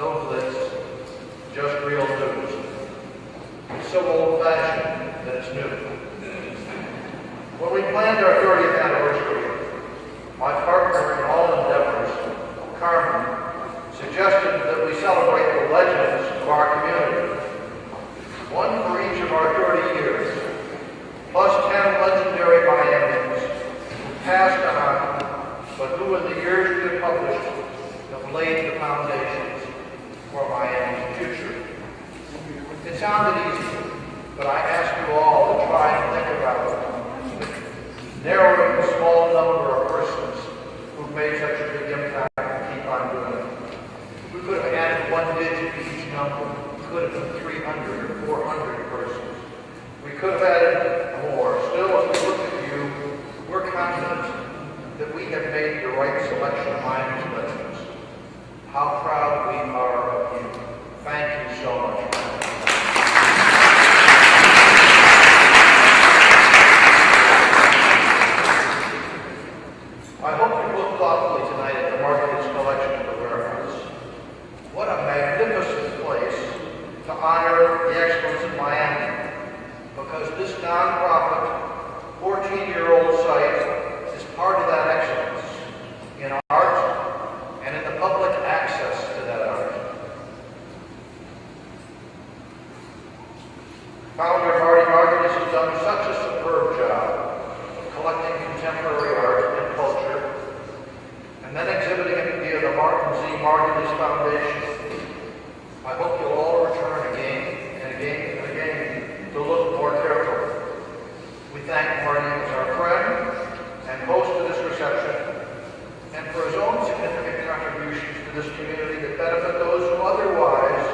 no blitz, just real news. It's so old-fashioned that it's new. When we planned our 30th anniversary, my partner in all endeavors, Carmen, suggested that we celebrate the legends of our community. One for each of our 30 years, plus 10 legendary biennials who passed on, but who in the years we have published have laid the foundations for Miami's future. It sounded easy, but I ask you all to try and think about it. Narrowing the small number of persons who've made such a big impact and keep on doing it. We could have added one digit to each number. We could have been 300 or 400 persons. We could have added more. Still, as we look at you, we're confident that we have made the right selection of Miami's legends. How proud we are of you. Thank you so much. I hope you look thoughtfully tonight at the Martinez collection at the warehouse. What a magnificent place to honor the excellence of Miami, because this nonprofit, 14-year-old site is part of that excellence in art and in the public access to that art. Founder Marty Martinez has done such a superb job of collecting contemporary art and culture, and then exhibiting it via the Martin Z. Martinez Foundation. I hope you'll all return again and again and again to look more carefully. We thank Marty as our friend and host of this reception, and for his own significant contributions to this community that benefit those who otherwise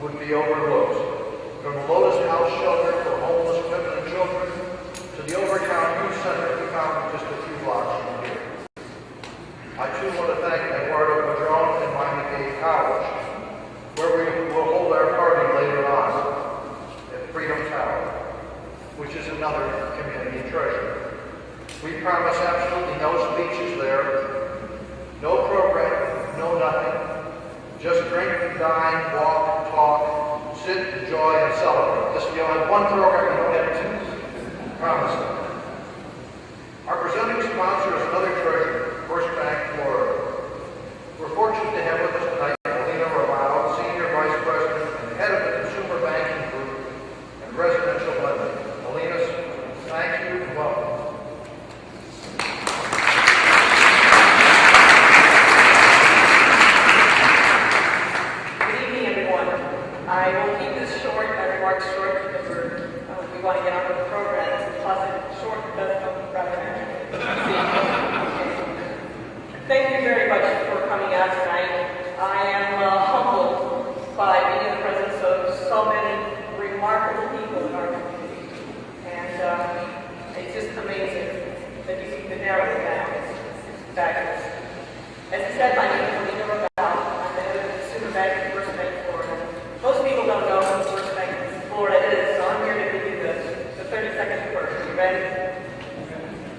would be overlooked. From the Lotus House shelter for homeless women and children to the Overtown Youth Center we found just a few blocks from here. I too want to thank Eduardo Padron and Miami-Dade College, where we will hold our party later on at Freedom Tower, which is another community treasure. We promise absolutely no speeches there, no program, no nothing. Just drink and dine, walk, talk, sit, enjoy, and celebrate. This, you'll have one program, you don't have two. Promise them. Our presenting sponsor is another treasure, First Bank, Florida. We're fortunate to have with us tonight Alina Romao, Senior Vice President and Head of the Consumer Banking Group and Residential Lending. Alina, thank you and welcome. I will keep this short, my remarks short, because we want to get on with the program. Plus, it's short does come rather naturally. Thank you very much for coming out tonight. I am humbled by being in the presence of so many remarkable people in our community. And it's just amazing that you can narrow it down. It's fabulous. As I said, my name is Alina Romao. I'm the head of the Consumer Banking First Bank, Florida. Most people don't know who First Bank Florida is, so I'm here to give you the 30-second version. You ready?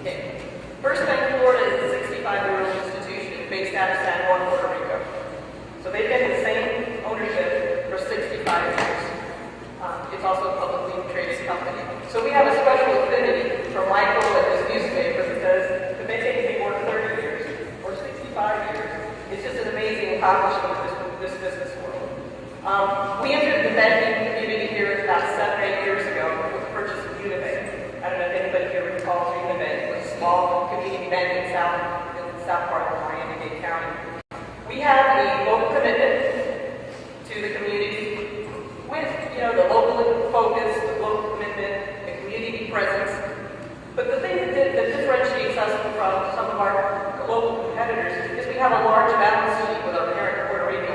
Okay. First Bank Florida is a 65-year-old institution based out of San Juan, Puerto Rico. So they've been in the same ownership for 65 years. It's also a publicly traded company. So we have a special affinity for Michael and his newspaper because to make anything work 30 years or 65 years, it's just an amazing accomplishment in this business world. We entered the banking community here about 7 or 8 years ago with the purchase of Unibank. I don't know if anybody here recalls Unibank. It was a small community bank in the south part of Miami-Dade County. We have a local commitment to the community with, the local focus, the local commitment, the community presence. But the thing that differentiates us from some of our global competitors is we have a large balance sheet with our parent Puerto Rico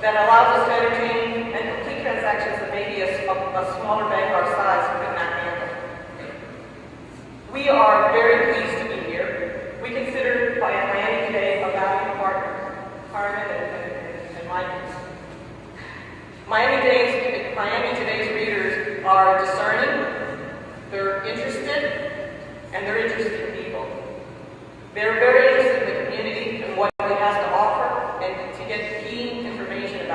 that allows us to entertain and complete transactions that maybe a smaller bank our size could not handle. We are very pleased to be here. We consider Miami today a valued partner, Carmen and Mike. Miami today's readers are discerning, they're interested, and they're interested in people. They're very interested in the community and what it has to offer, and to get key information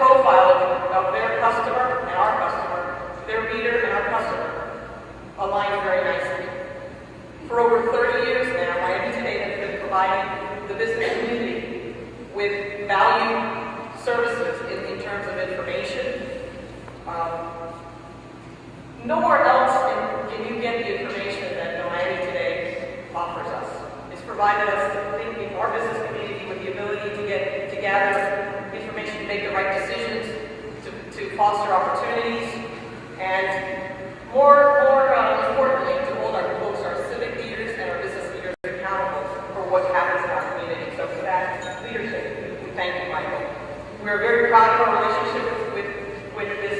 profile of their customer and our customer, their reader and our customer, align very nicely. For over 30 years now, Miami Today has been providing the business community with value services in terms of information. Nowhere else can you get the information that Miami Today offers us. It's provided us, our business community, with the ability to gather information, to make the right decisions, to foster opportunities, and more importantly, to hold our folks, our civic leaders and our business leaders accountable for what happens in our community. So for that leadership, we thank you, Michael. We are very proud of our relationship with this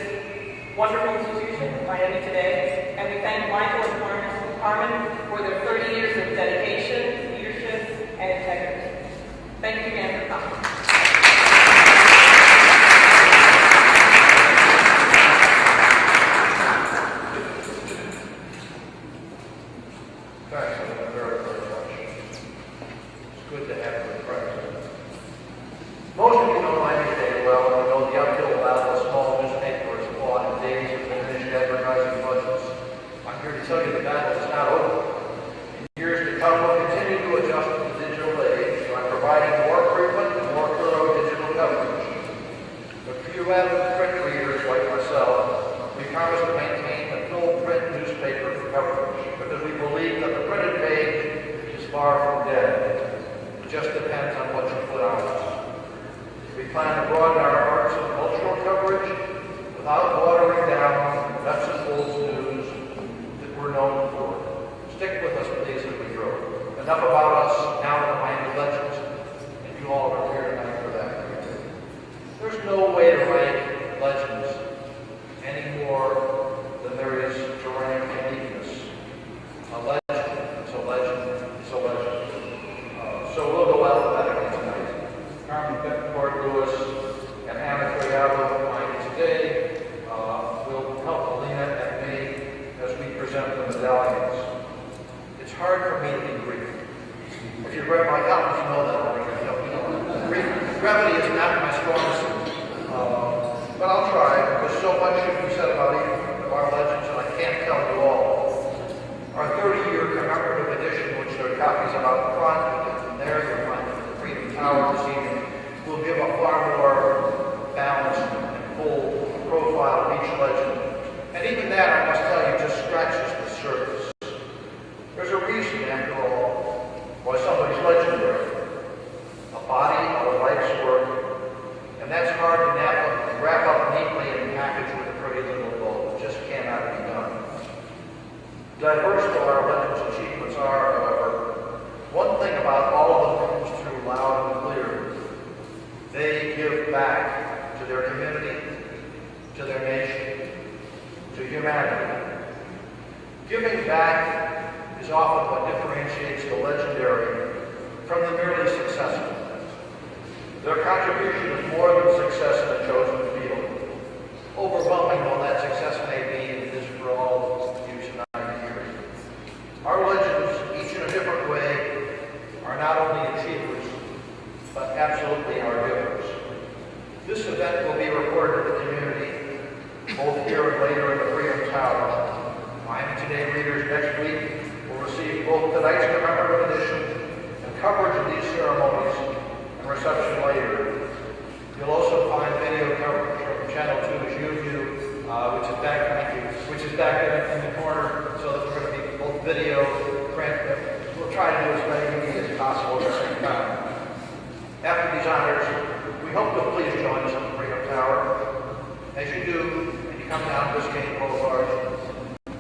wonderful institution, Miami Today, and we thank Michael and Carmen for their 30 years of dedication, leadership, and integrity. Thank you again for coming. Thanks, very much. It's good to have you in presence. Most of you know Miami Today well, and you know the uphill battle of small newspapers fought in days of diminished advertising budgets. I'm here to tell you the battle is not over. In years to come, we'll continue to adjust to the digital age by providing more frequent and more thorough digital coverage. But for you avid print readers like myself, we promise to maintain a full print newspaper coverage because we believe that the printed page is far from dead. It just depends on what you put on it. We plan to broaden our arts and cultural coverage without watering down the nuts and bolts news that we're known for. Stick with us, please, as we grow. Enough about us, now the Miami Legends, and you all are here tonight for that. There's no way to rank legends any more than there is to rank uniqueness. A legend is a legend is a legend. So we'll go alphabetically tonight. Carmen Betancourt Lewis and Anna Criado of Miami Today will help Alina and me as we present the medallions. It's hard for me to be brief. If you've read my columns, you know that already. Brevity is not my strong suit. But I'll try, because so much should be said about each of our legends, and I can't tell you all. Our 30-year commemorative edition, which there are copies of out front, and there you'll find the Freedom Tower this evening, will give a far more balanced and full profile of each legend. And even that, I must tell you, just scratches the surface. There's a reason, after all, why somebody's legendary. A body of a life's work, and that's hard to wrap up neatly and package with a pretty little bow. It just cannot be done. Diverse though our legends' achievements are, however, one thing about all of them comes through loud and clear. They give back to their community, to their nation, to humanity. Giving back is often what differentiates the legendary from the merely successful. Their contribution is more than success in a chosen field. Overwhelming though that success may be, and it is for all of you tonight here. Our legends, each in a different way, are not only achievers, but absolutely our givers. This event will be reported to the community, both here and later in the Freedom Tower. Miami Today readers next week will receive both tonight's commemorative edition and coverage of these ceremonies and reception later. You'll also find video coverage from Channel 2's YouTube, which is back in the corner, so that we're going to be both video, print. We'll try to do as many media as possible at the same time. After these honors, we hope you'll please join us in the Freedom Tower. As you do, and you come down Biscayne Boulevard,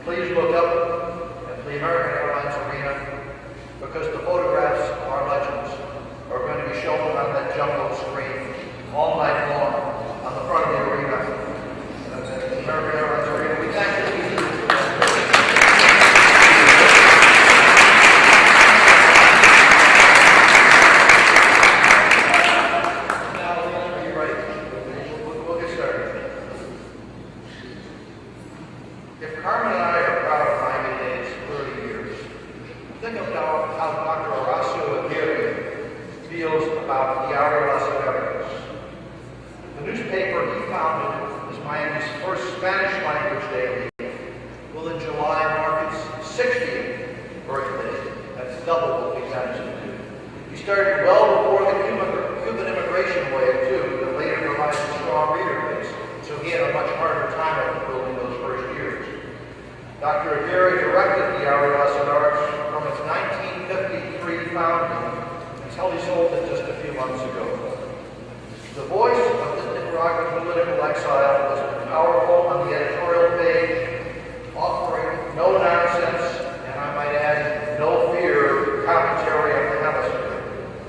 please look up at the American Airlines Arena, because the photographs of our legends are going to be shown on that jumbo screen all night long on the front of the arena. The American Airlines Arena. We thank you. Now, are you ready? We'll get started. If Carmen and I are proud of Miami Day's 30 years, think of how Dr. Horacio Aguirre feels about the hourglass of evidence. The The newspaper he founded as Miami's first Spanish language daily will in July mark its 60th birthday. That's double what we managed to do. He started well before the Cuban immigration wave, too, that later provided a strong reader base, so he had a much harder time of building those first years. Dr. Aguirre directed the Hour of Lesson Arts from its 1953 founding until he sold it just a few months ago. The voice of the Nicaraguan political exile was powerful on the editorial page, offering no nonsense, and I might add, no fear commentary on the hemisphere.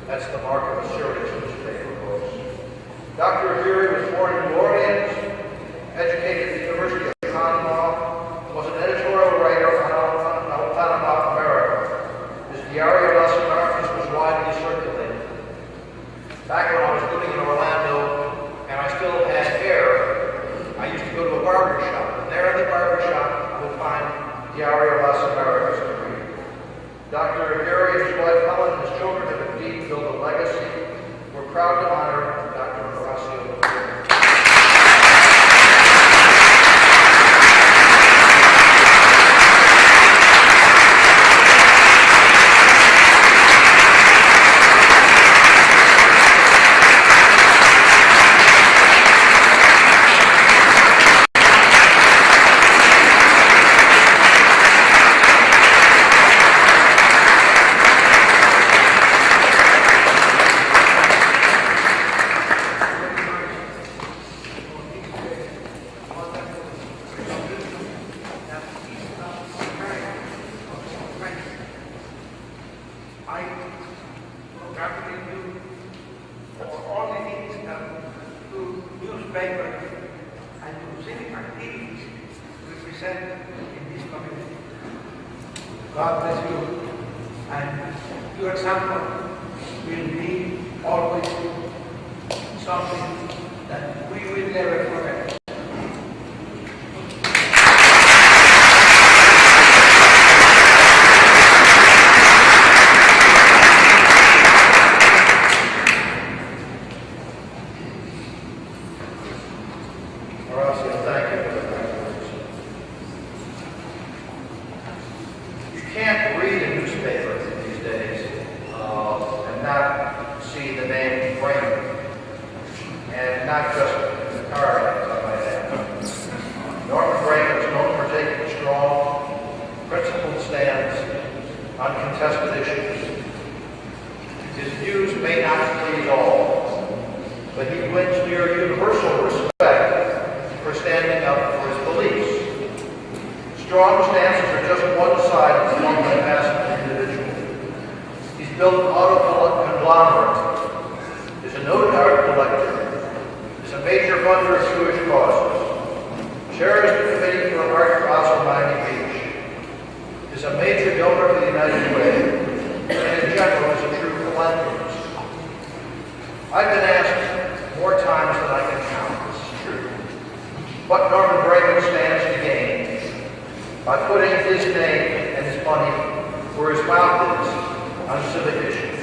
That's the mark of a serious newspaper, folks. Dr. Aguirre was born in New Orleans, educated at the University of Panama, was an editorial writer on Panama America. His Diario de las Americas was widely circulated. Back when I was living in Orlando and I still had hair, I used to go to a barber shop. And there in the barber shop, I would find Diario de las Americas to read. Dr. Aguirre and his wife Helen and his children have indeed built a legacy. We're proud to honor Dr. Horacio Aguirre. God bless you, and your example will be always something that we will never forget. Horacio, thank you for the kind words. You can't read a newspaper these days and not see the name Franklin, and not just in the car ads, I might add. Norman Franklin is known for taking strong, principled stands on contested issues. His views may not please all, but he wins near universal respect for standing up for his beliefs. Strong stances are just one side of the multifaceted individual. He's built an auto conglomerate, is a noted art collector, is a major funder of Jewish causes, chairs the Committee for Art for Oslo Miami Beach, is a major donor to the United Way, and in general is a true philanthropist. I've been asked more times than I can count, this is true, what Norman Brainerd stands to gain by putting his name and his money where his mouth is on civic issues.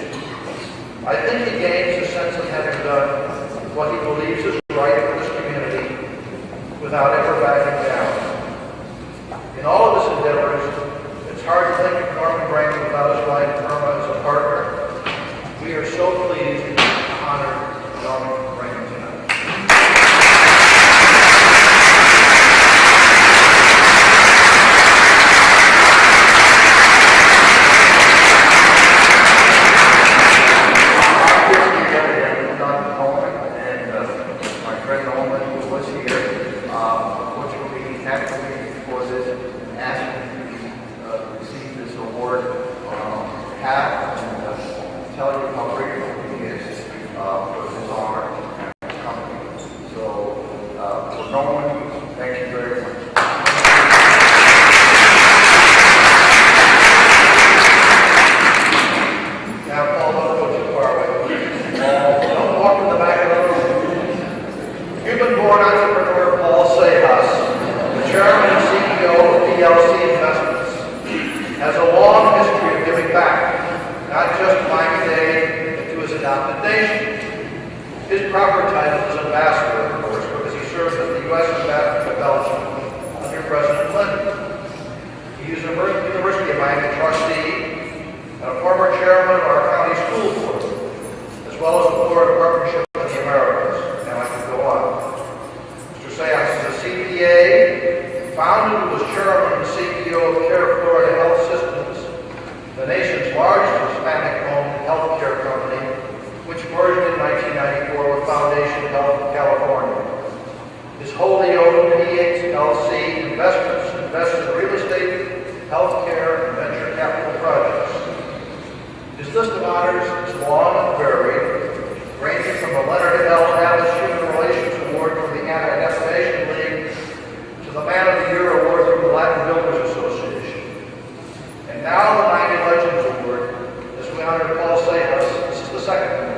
I think he gains a sense of having done what he believes is right for this community without ever backing down. In all of his endeavors, it's hard to think of Norman Brainerd without his wife Irma as a partner. We are so pleased to honor Norman Brainerd tonight. Tell you how grateful he is for his honor and company. So, for Norman, thank you very much. Now, Paul, don't go too far away. Don't walk to the back of the room. Cuban-born entrepreneur Paul Sejas, the chairman and CEO of PLC Investments, has a long history of giving back, not just Miami-Dade, but to his adopted nation. His proper title is Ambassador U.S. Ambassador to Belgium under President Clinton. He is a University of Miami trustee and a former chairman of our county school board, as well as the board of partnership of the Americas. And I can go on. Mr. Seance is a CPA, founded and was chairman and CEO of Care Florida Health Systems, the nation's largest Hispanic-owned healthcare company, which merged in 1994 with Foundation Health of California. His wholly owned pt1 investments invest in real estate, healthcare, and venture capital projects. His list of honors is long and varied, ranging from the Leonard L. Dallas Human Relations Award from the Anti-Defamation League to the Man of the Year Award from the Latin Builders Association. And now the 90 Legends Award, as we honor Paul Sejas. This is the second one.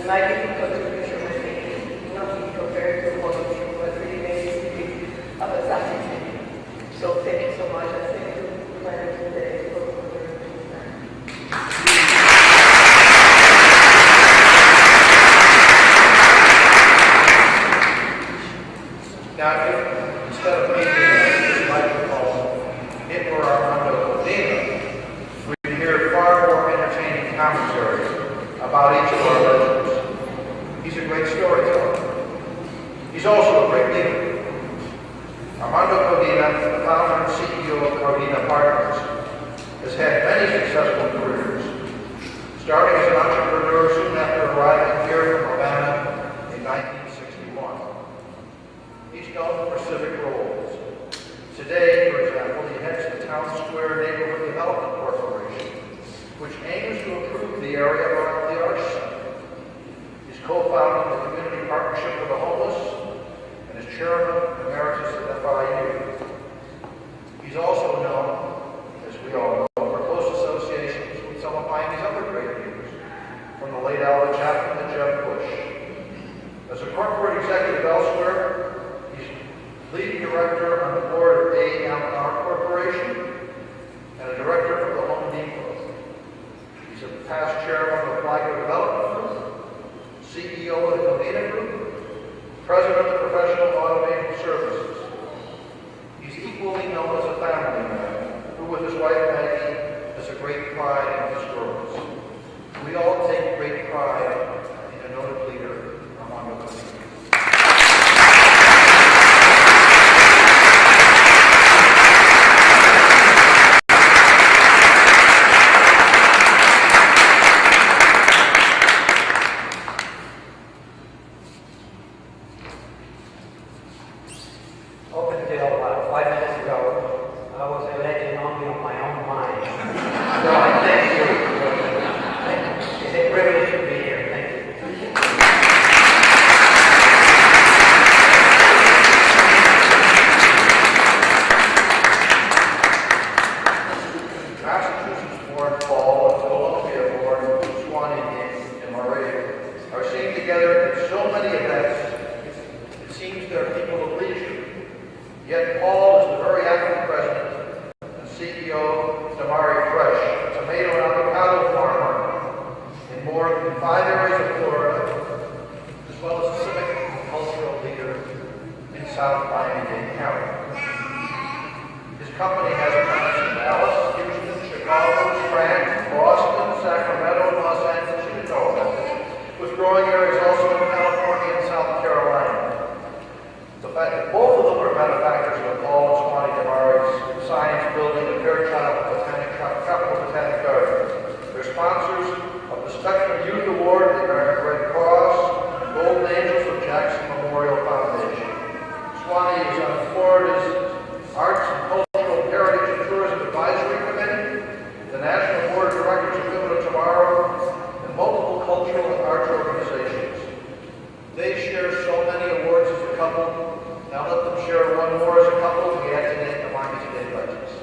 And I think traffic, instead of making this microphone hit where Armando Medina, we'd hear far more entertaining commentary about each of our legends. He's a great storyteller. He's also a great leader. Armando Codina, the founder and CEO of Codina Partners, has had many successful careers, starting as an entrepreneur soon after arriving here from Havana in 1961. He's known for civic roles. Today, for example, he heads the Town Square Neighborhood Development Corporation, which aims to improve the area around the Arts Center. He's co-founded the Community Partnership for the Homeless and is chairman emeritus at FIU. He's also known, as we all know, for close associations with some of Miami's other great leaders, from the late Albert Chapman to Jeb Bush. As a corporate executive elsewhere, he's leading director on the board of AMR Corporation and a director for the Home Depot. He's a past chairman of the Flagler Development Group, CEO of the Codina Group, president of Professional Automated Services. He's equally known as a family man who, with his wife Maggie, has a great pride in his girls. We all take great pride in a noted leader among us. Up until about 5 minutes ago, I was a legend only on my own mind. So I thank you. It's a privilege to be here. Thank you. Massachusetts-born Paul and Philadelphia-born Swanee and Maria are seen together at so many events, it seems they're people of leisure. Yet Paul is the very active president and CEO of Damari Fresh, a tomato and avocado farmer in more than 5 areas of Florida, as well as a civic and cultural leader in South Miami-Dade County. His company has plants in Dallas, Houston, Chicago, Scranton, Boston, Sacramento, and Los Angeles, you know that, with growing areas also in California and South Carolina. The fact that both of them are manufacturers of Paul and Swanee Damari's science building the Fairchild Tropical Botanic Garden. They're sponsors of the Spectrum Youth Award, the American Red Cross, Golden Angels of Jackson Memorial Foundation. Swanee is on Florida's Arts and Cultural Heritage and Tourism Advisory Committee, the National Board of Directors of Good Tomorrow, and multiple cultural and arts organizations. They share so many awards as a couple. Now let them share one more as a couple. We had to name the Miami-Dade Legends.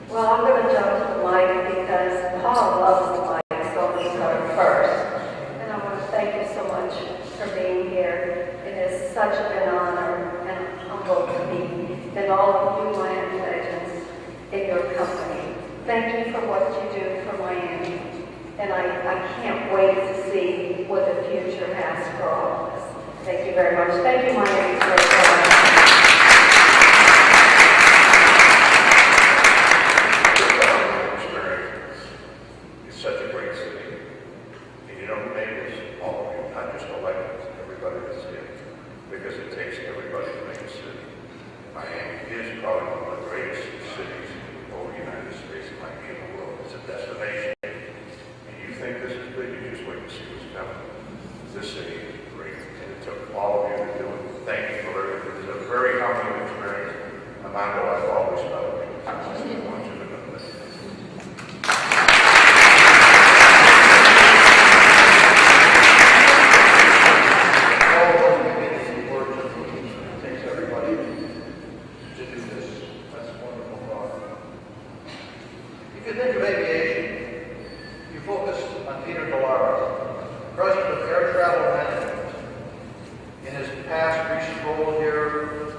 Well, I'm going to jump to the mic because Paul loves the mic, so I'm going to start first. And I want to thank you so much for being here. It is such an honor and humble to be in all of you Miami legends in your company. Thank you for what you do for Miami. And I can't wait to see what the future has for all of us. Thank you very much. Thank you, Miami, for coming. This city is great, and it took all of you to do it. Thank you for everything. It's a very humbling experience. Armando, I've always felt it. I just want you to know this. All those amazing words of movement. It takes everybody to do this. That's a wonderful thought. You can think of aviation, you focus on Peter Delara, President of Air Travel Management. In his past recent role here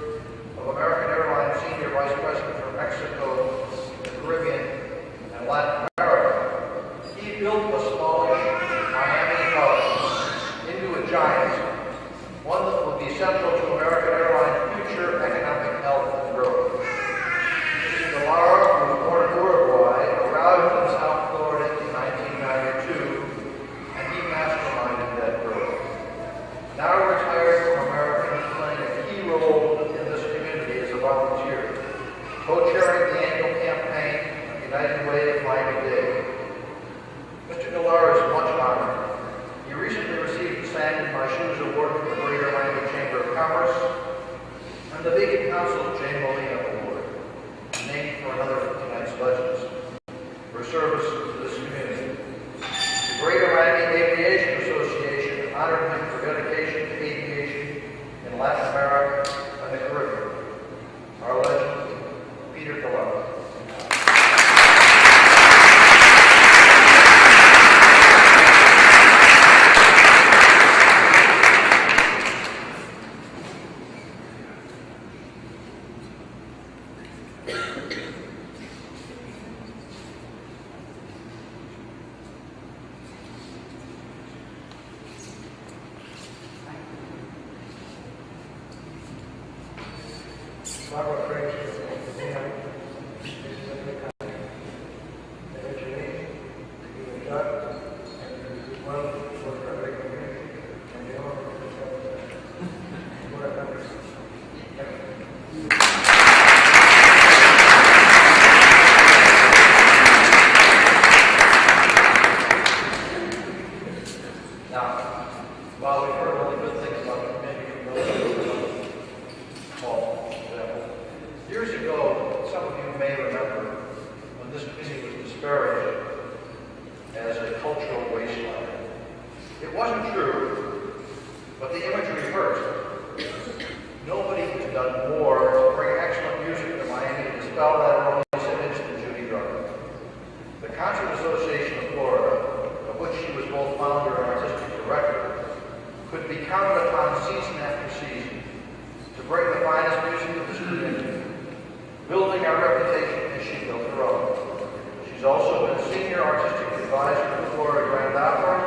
of American Airlines Senior Vice President for Mexico, the Caribbean, and Latin America, he built a smallish Miami hub into a giant, one that will be central to American Airlines' future economic health and growth. Mr. Delara, who was born in Uruguay, arrived in South Florida in 1992, and he masterminded that growth. Now retired from American, he's playing a key role in this community as a volunteer, co-chairing the annual campaign of United Way of Miami-Dade. Mr. Delara is much honored. He recently received the Sand in My Shoes Award from the Greater Miami Chamber of Commerce and the Beacon Council's Jane Molina Award, named for another of tonight's legends, for service to this community. The Greater Miami Aviation Association honored him for dedication to aviation in Latin America and the Caribbean. Our legend, Peter Delara. Barbara Fraser, this is a originally to be a judge and to do well for the community and the owner of the board of members. Now, while we've heard all the good things about the community from those Paul, years ago, some of you may remember when this community was disparaged as a cultural wasteland. It wasn't true, but the imagery hurt. Nobody has done more to bring excellent music to Miami and dispel that erroneous image than Judy Garland. The Concert Association of Florida, of which she was both founder and artistic director, could be counted upon season after season to bring the finest music to this community, building our reputation as she built her own. She's also been senior artistic advisor to the Florida Grand Opera,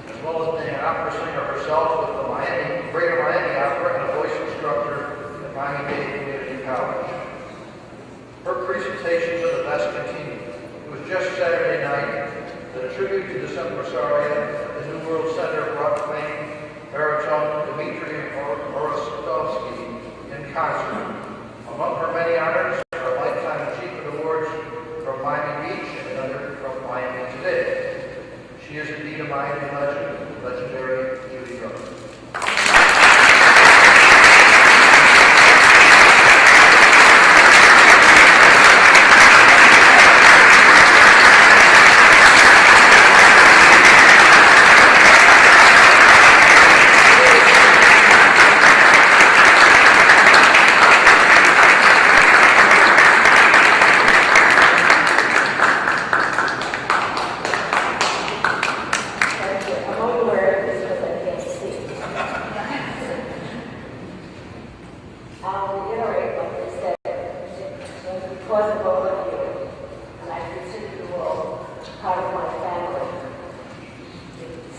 as well as being an opera singer herself with the Greater Miami Opera and a voice instructor at Miami-Dade Community College. Her presentations are the best continued. It was just Saturday night that a tribute to December Rosaria at the New World Center brought fame baritone Dmitry Orostovsky in concert. Among her many honors are Lifetime Achievement Awards from Miami Beach and another from Miami Today. She is indeed a Miami legend, legendary Judy Garland.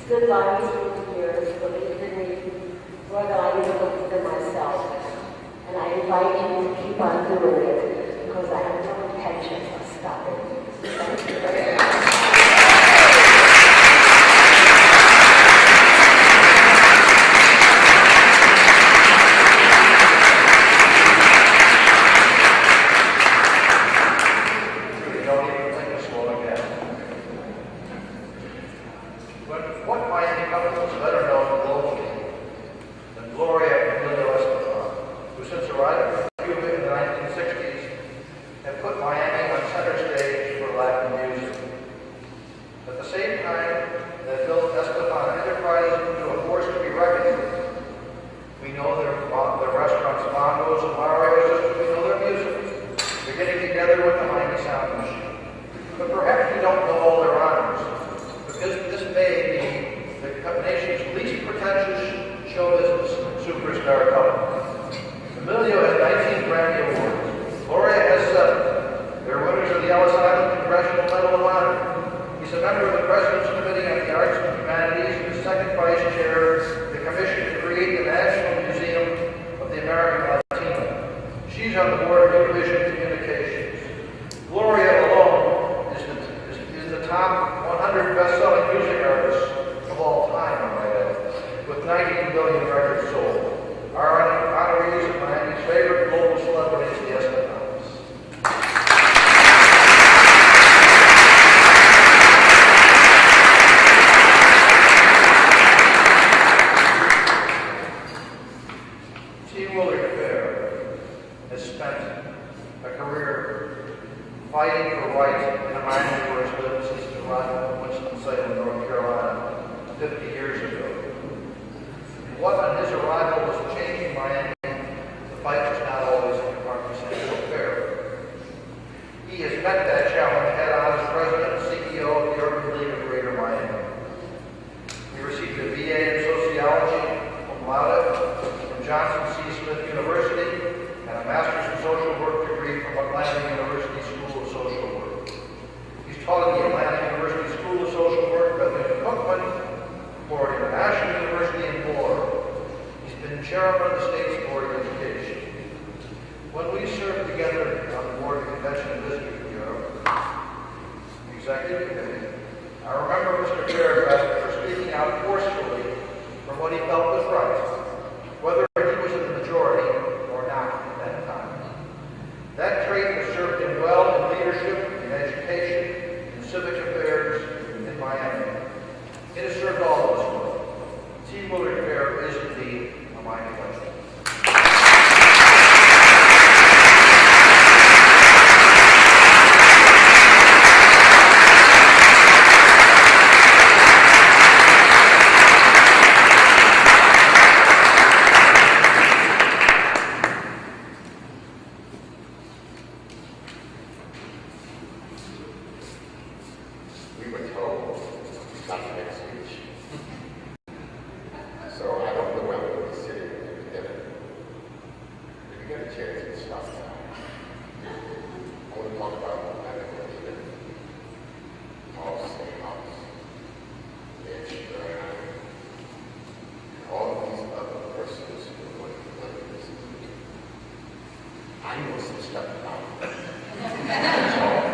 Stood by me through the years, believed in me more than I even believed in myself. And I invite you to keep on doing it because I have no intention of stopping. Thank you very much. What Miami couple is better known globally than Gloria and Emilio Estefan, who since arriving from Cuba in the 1960s have put Miami on center stage for Latin music. At the same time, they built Estefan Enterprises into a force to be reckoned with. We know their restaurants, bongos, and barrios, just as we know their music. They're getting together with the Miami Sound Machine. But perhaps we don't know all their honors, because this may be the nation's least pretentious show business superstar couple. Emilio has 19 Grammy Awards. Gloria has 7. They're winners of the Ellis Island Congressional Medal of Honor. He's a member of the President's Committee on the Arts and Humanities and the second vice chair of the Commission to create the National Museum of the American Latino. She's on the board of Vision Communications. Gloria alone is the top 100 best-selling music artists of all time, I might add, with 90 million records sold. Our honorees of Miami's favorite global celebrities, the Esteban. Fighting for rights in a Miami where his businesses arrived from Winston-Salem, North Carolina, 50 years ago. And what on his arrival was changing Miami, the fight was not always a partisan affair. He has met that challenge head on as president and CEO of the Urban League of Greater Miami. He received a BA in sociology cum laude from Johnson C. Smith University and a master's in social work degree from Atlanta University School of Social Work. He's taught at the Atlanta University School of Social Work, Bethune Cookman, Florida International University, and more. He's been chairman of the state's Board of Education. When we served together on the Board of Convention and Visitor Bureau, the Executive Committee, I remember Mr. Fair for speaking out forcefully for what he felt was right, whether he was in the majority or not at that time. That trait has served him well in leadership, in education, in civic affairs in Miami. It has served all of us well. T. Willard Fair is indeed a Miami legend. We were told not to make a speech. So I don't know whether we'll be sitting together. If you get a chance to stop now, I want to talk about Atlanta, Georgia, Austin House, Ed Sheeran, and all of these other persons who are going to live in this. I know some stuff about them. That's all.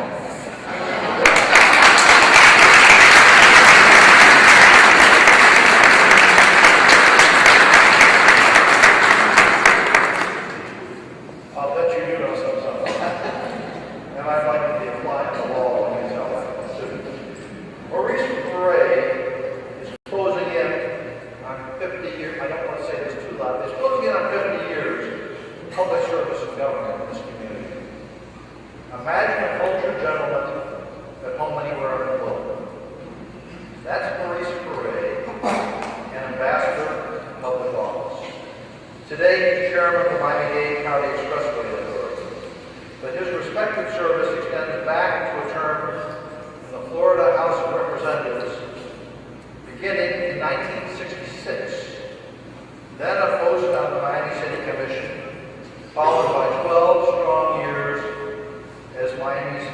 Imagine a cultured gentleman at home anywhere in the globe. That's Maurice Ferre, an ambassador in public office. Today, he's chairman of the Miami-Dade County Expressway Authority. But his respected service extends back to a term in the Florida House of Representatives beginning in 1966, then a post on the Miami City Commission, followed by 12 strong years as Miami's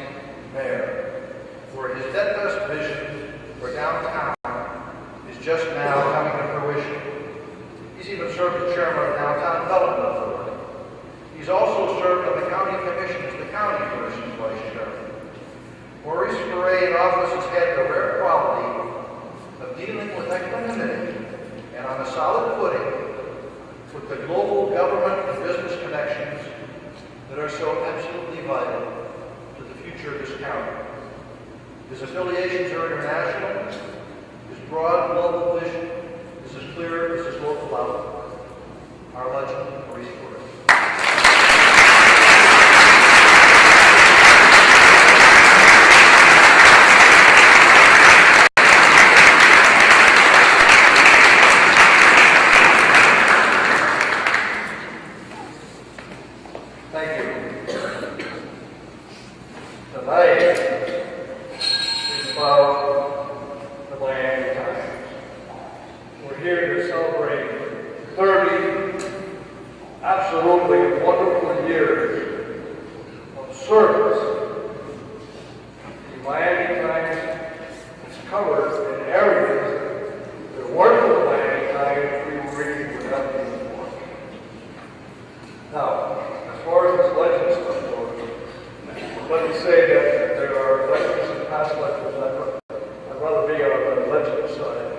mayor, where his steadfast vision for downtown is just now coming to fruition. He's even served as chairman of Downtown Development Authority. He's also served on the county commission as the county commission's vice chairman. Maurice Ferre in office has had the rare quality of dealing with equanimity and on a solid footing with the global government and business connections that are so absolutely vital to the future of this county. His affiliations are international. His broad global vision is as clear as his local outlook. Our legend, Maurice Ferre. Thank you. Tonight, service. The Miami Times is covered in areas that weren't the Miami Times we were reading without being informed. Now, as far as this legend stuff goes, let me say that there are legends and past legends. I'd rather be on the legend side.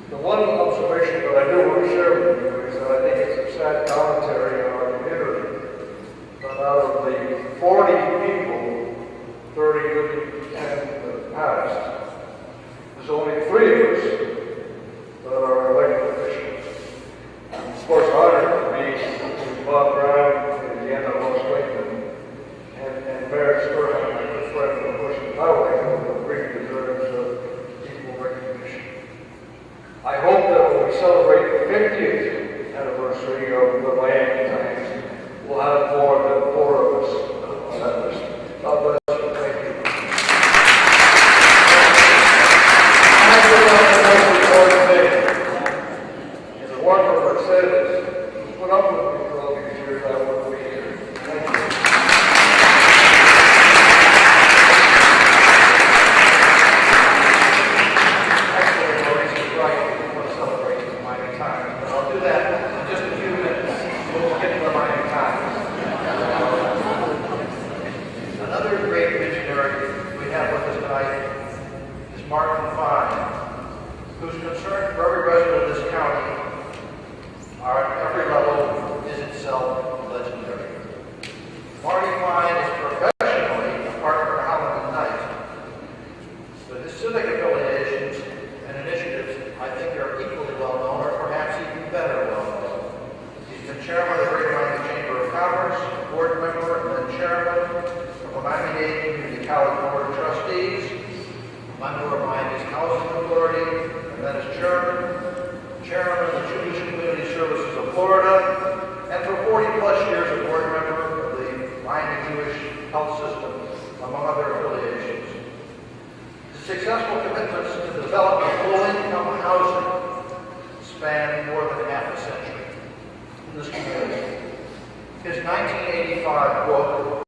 The one observation that I do want to share with you is that I think it's a sad commentary on our community. But out of the 40 people, 30 good 10 in the past, there's only 3 of us that are elected officials. Of course, honored to be Bob Brown, Indiana, Los Lakeland, and Mayor Spurgeon, my good friend from Bush and Poway, who really deserves equal recognition. I hope that when we celebrate the 50th anniversary of the Miami Times, we'll have more than 4 of us on that list. God bless you. Thank you. I feel like the most important thing is the one where it says, put up with me for all these years, I wouldn't be here. Thank you. Actually, Maurice is right. We want to celebrate the Miami Times, but I'll do that in just a few minutes. We'll get to the Miami Times. Another great visionary we have with us tonight is Martin Fine, whose concern for every resident of this county at every level is itself legendary. Marty Fine is professionally a partner of Howland Knight, but his civic affiliations and initiatives, I think, are equally well known, or perhaps even better well known. He's been chairman of the Greater Miami Chamber of Commerce, board member, and then chairman of the Miami-Dade Community College Board of Trustees, member of Miami's Housing Authority, and then as chairman of the Jewish Community Services of Florida, and for 40-plus years a board member of the Miami Jewish Health System, among other affiliations. His successful commitments to the development of low-income housing span more than half a century in this community. His 1985 book,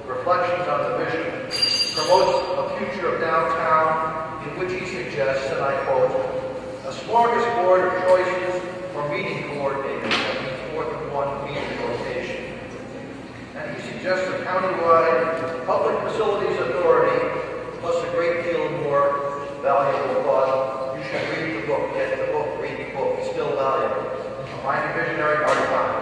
Reflections on the Vision, promotes a future of downtown in which he suggests, and I quote, a smorgasbord of choices for meeting coordinators that means more than one meeting location. And he suggests a countywide public facilities authority, plus a great deal more valuable thought. You should read the book, get the book, read the book. It's still valuable. A Miami visionary, Marty Fine.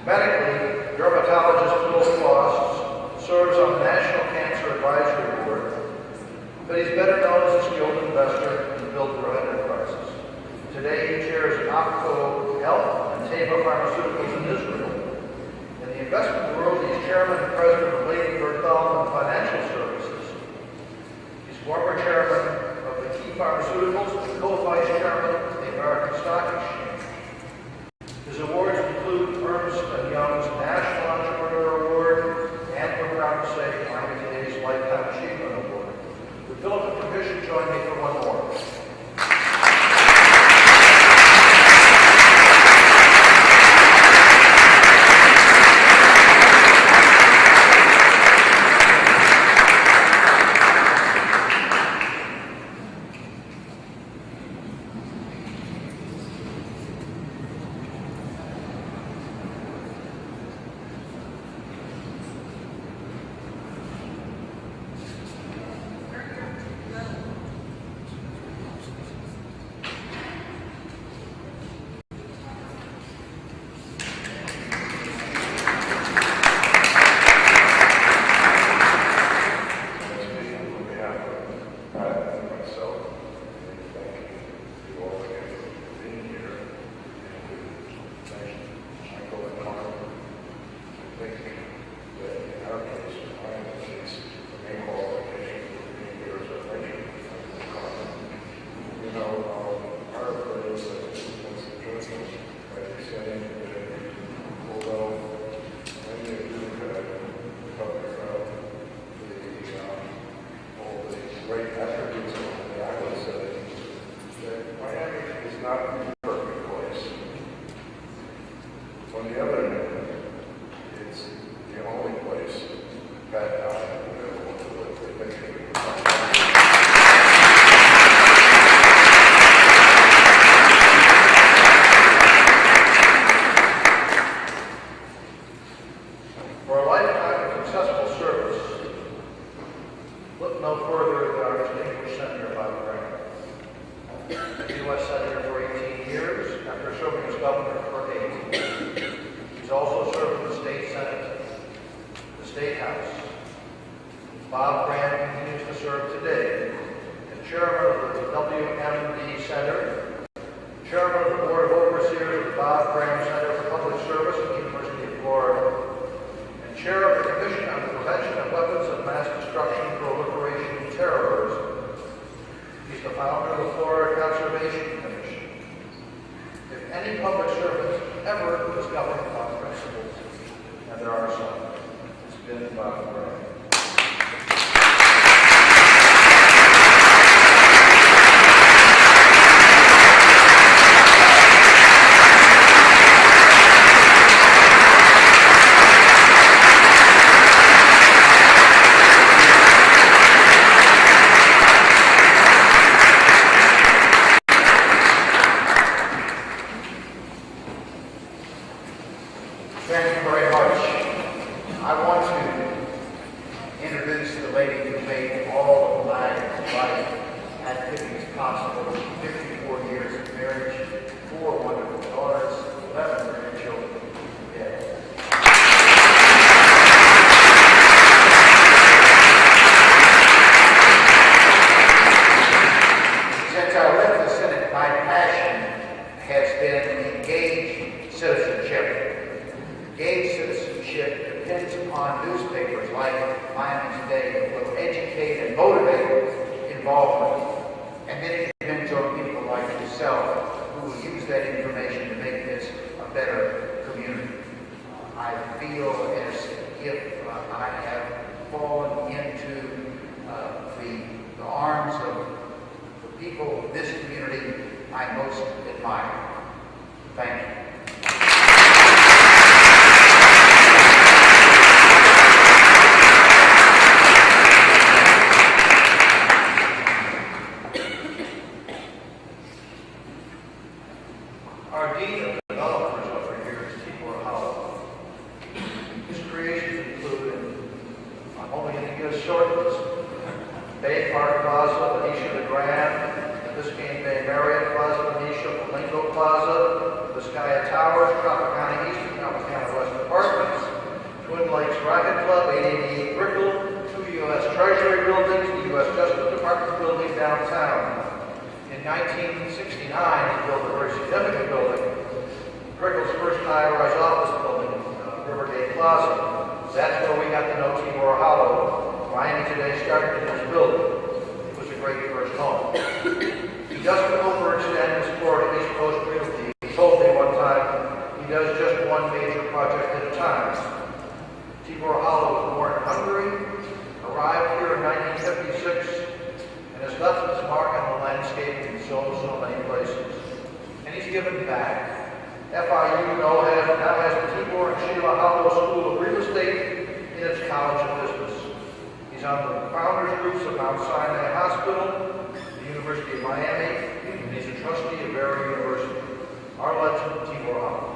Medically, dermatologist Phil Frost serves on the National Cancer Advisory Board, but he's better known as a skilled investor in the builder of enterprises. Today he chairs OPCO Health and Teva Pharmaceuticals in Israel. In the investment world, he's chairman and president of Ladenburg Thalmann Financial Services. He's former chairman of the Key Pharmaceuticals and co-vice chairman of the American Stock Exchange. His awards include Ernst & Young's National Entrepreneur Award and, we're proud to say, Miami Dade's Lifetime Achievement Award. Would Philip and permission join me for one more? high-rise office building, Rivergate Plaza. That's where we got to know Tibor Hollow. Ryan today started in this building. It was a great first home. He doesn't overextend his Florida East Coast realty. He told me one time he does just one major project at a time. Tibor Hollow was born in Hungary, arrived here in 1956, and has left his mark on the landscape in so many places. And he's given back. FIU now has the Tibor and Sheila Hollow School of Real Estate in its College of Business. He's on the founders groups of Mount Sinai Hospital, the University of Miami, and he's a trustee of Barry University. Our legend, Tibor Hollow.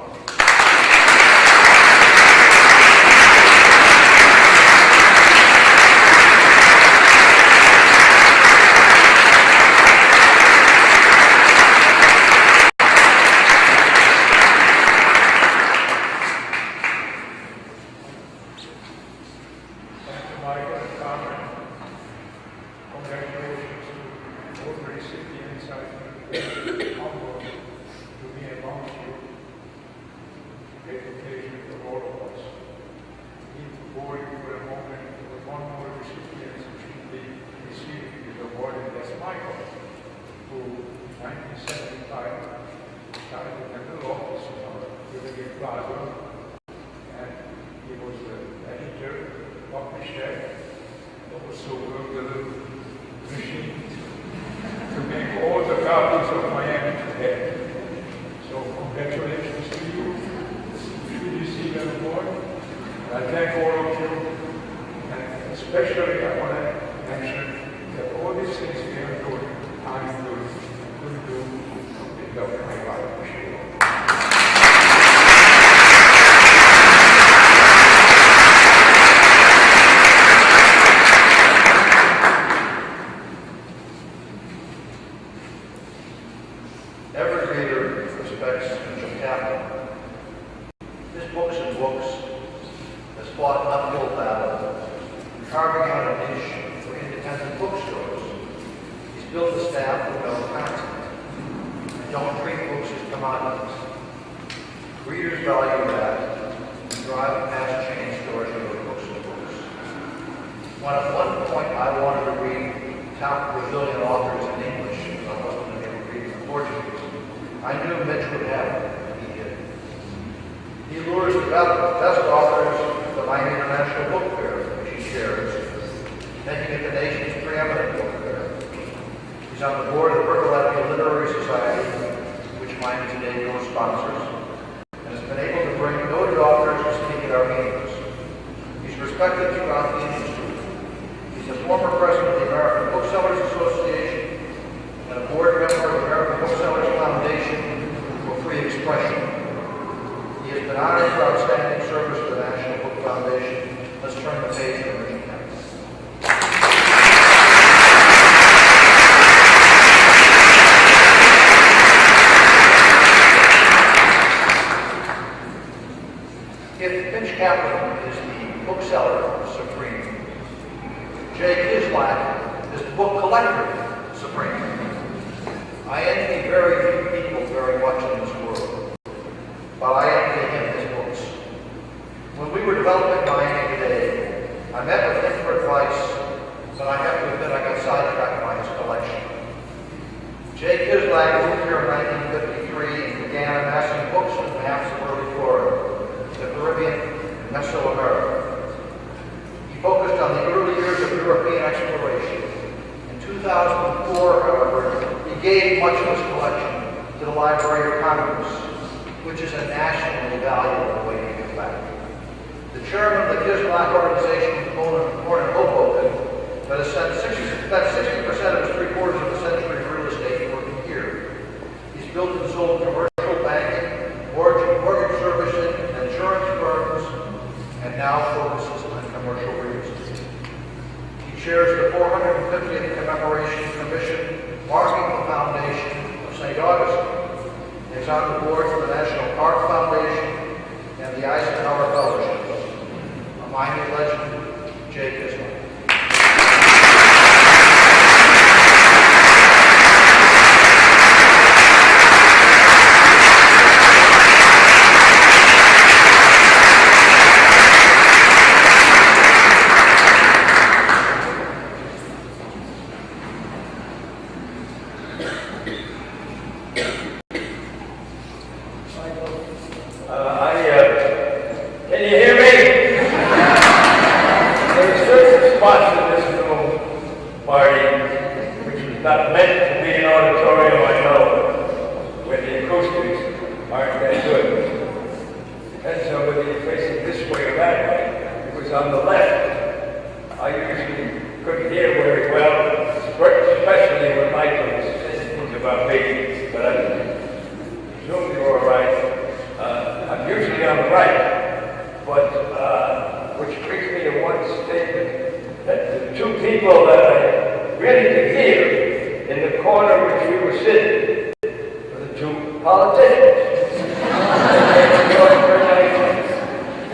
party, which was not meant to be an auditorium, I know, where the acoustics aren't that good. And so whether you're facing this way or that way, it was on the left. I usually couldn't hear very well, especially when Michael was saying things about me, but I presume you were all right. I'm usually on the right, but which brings me to one statement, that the two people that I really could hear in the corner which we were sitting were the two politicians.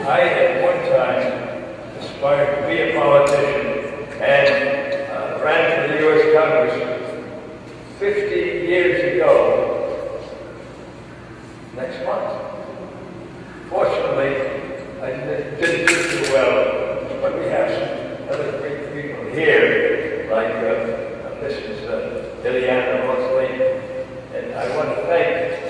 I at one time aspired to be a politician and ran for the U.S. Congress 50 years ago next month. Fortunately, I didn't do too well, but we have some other great people here, like Mrs. Ileana Mosley, and I want to thank